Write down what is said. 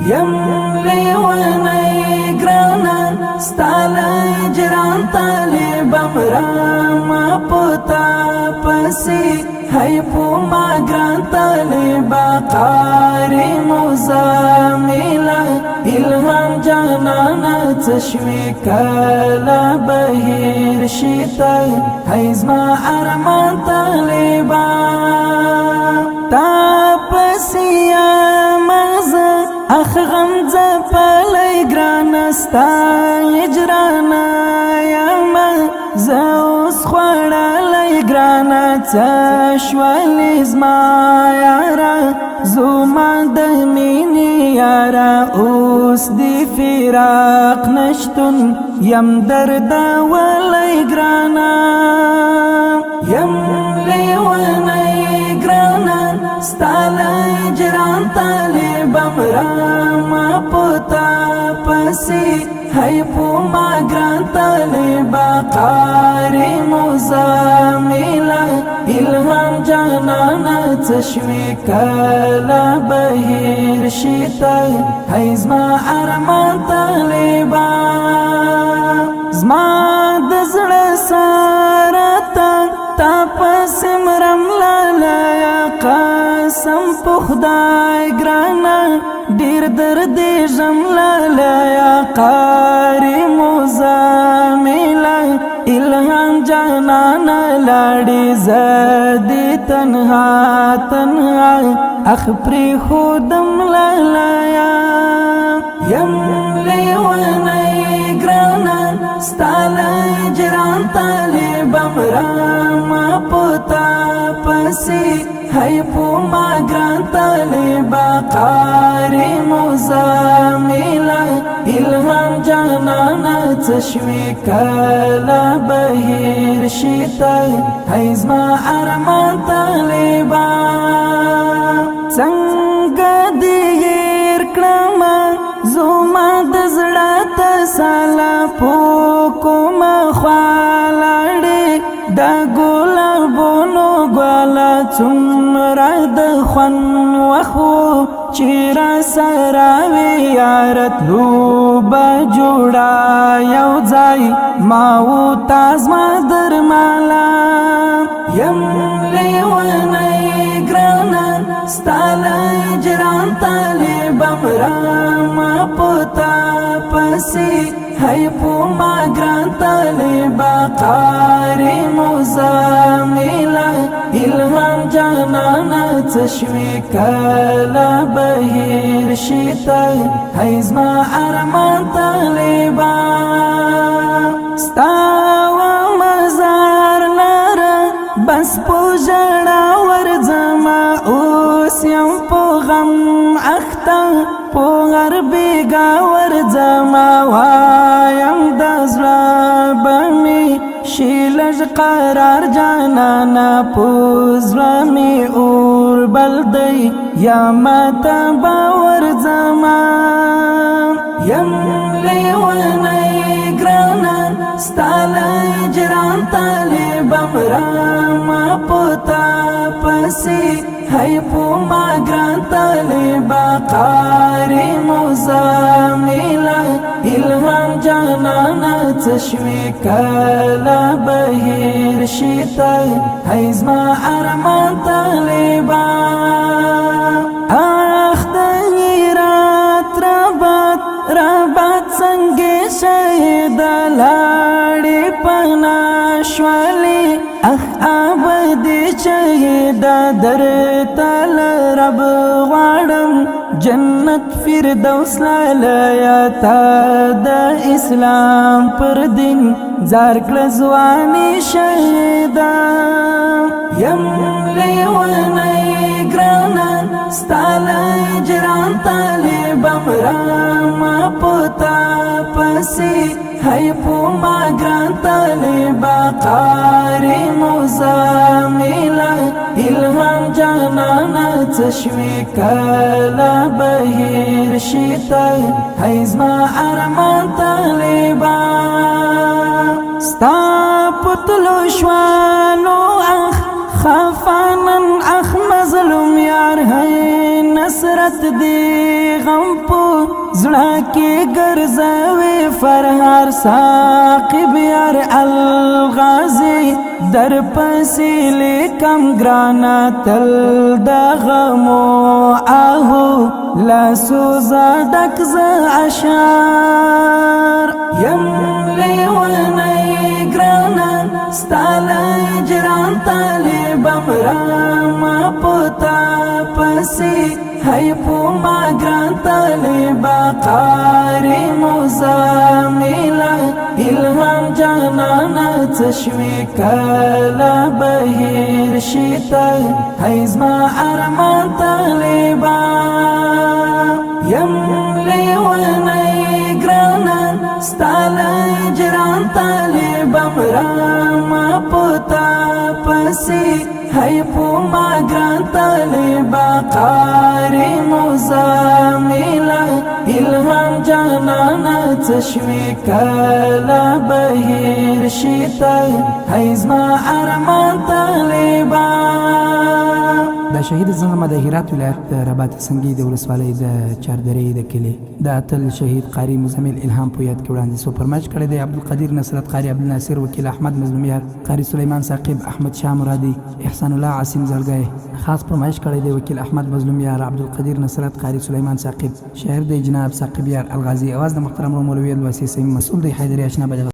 یم لیونی گرانا ستال اجران طالبم راما پتا پسی ہے پوما گران طالبا قاری مزاملا الهام جانانا چشوی کلا بهیر شیتا حیزما ارمان طالبا تا پسیا مغزا اخ غمزا پلی گرانستا اجرانا یاما زوس خوڑا لی گرانا چشوالی زما یارا زوما دمینی یارا اوس دی فراق نشتن یم دردا ولی گرانا یم لیونی گرانا ستال اجران طالبم راما پتا پسی ہے پوما گران طالبا قاری مزاملا الهام جانانا چشوی کلا بهیر شیتا ہے زما ارمان طالبا زما دزړه سارتا تا پسم رملا قسم په خدای ګرانا ډیر درد جملا یا قاری مزاملا الهام جانانا لاړي زدي تنها تنها اخ پری خودم لایا یم لیونی گرانا ستال اجران طالبم راما پتا پسی ہے پوما گران طالبا قاری مزاملا الهام جانانا چشوی کلا بهیر شیتا ہے زما ارمان طالبا څنګه دیر کړما زما دزړه تسالا پوکم خوالاړي دا ګلابونو ګالا څومره د خوان وخو چیرا سراوی یارت لوبا جوړا یو ځای ماو تاز ما درمالا یم لیونی گرانا ستال اجران طالبم راما پتا پسی ہے پوما گران طالبا قاری مزاملا الهام جانانا چشوی کلا بهیر شیتا ہے زما ارمان طالبا ستاو مزار لارا بس پو جڑا ورزما اوس یم پو غم اختا پو غربی گا ورزما وایم دزرا بمی شیلج قرار جانانا پوزرمی اور بلدی یا متا باور زما یم لیونی گرانا ستال اجران طالبم راما پتا پسی ہے پوما گران طالبا قاری مزاملا الهام جانانا چشوی کلا بهیر شیتا ہے زما ارمان طالبا اخدنی رات ربات سنگی شهید لاړي پناشوالی اخ آبدی شهید در تل رب غواړم جنت فردوس لایا تا د اسلام پر دین زار کړه ځواني شهیدا یم لیونی ګرانا ستال اجران طالبم راما پتا پسی ہے پوما گران طالبا قاری مزاملا الهام جانانا چشوی کلا بهیر شیتا ہے زما ارمان طالبا ستا پتلو شوانو اخ خفانن اخ مظلوم یار ہے نصرت دی غم پو زړه کې ګرځوي فرهار ساقب یار الغازی در پسې لیکم ګرانا تل د غمو آهو لاسوزه ډک زه اشعار یم لیونی ګرانا ستا له هجران طالبم راما پتا پسې هی پو ما ګران طالبا قاری مزاملا الهام جانانا تشوی کلا بهیر شیتا هی زما ارمان طالبا یم لیونی ګرانا ستا له هجران طالبم راما پتا پسې هی پو ما ګران طالبا قاری مزاملا الهام جانانا تشوی کلا بهیر شیتا هی زما ارمان طالبا د شهید زغمه د هرات ولایت د رباط سنگي د ولسوالۍ د چاردرې د کلي د اتل شهید قاری مزمل الهام په یاد کې وړاندې سو فرمایش کړی دی عبدالقدیر نصرت قاری عبدالناصر وکیل احمد مظلومیار قاری سلیمان ثاقب احمد شاه مرادي احسان الله عاصم زړګی خاص فرمایش کړی دی وکیل احمد مظلومیار عبدالقدیر نصرت قاری سلیمان ثاقب شاعر دی جناب ثاقب یار الغازی اواز د محترم مولوی الوسی سیم مسؤل دی حیدری اشنا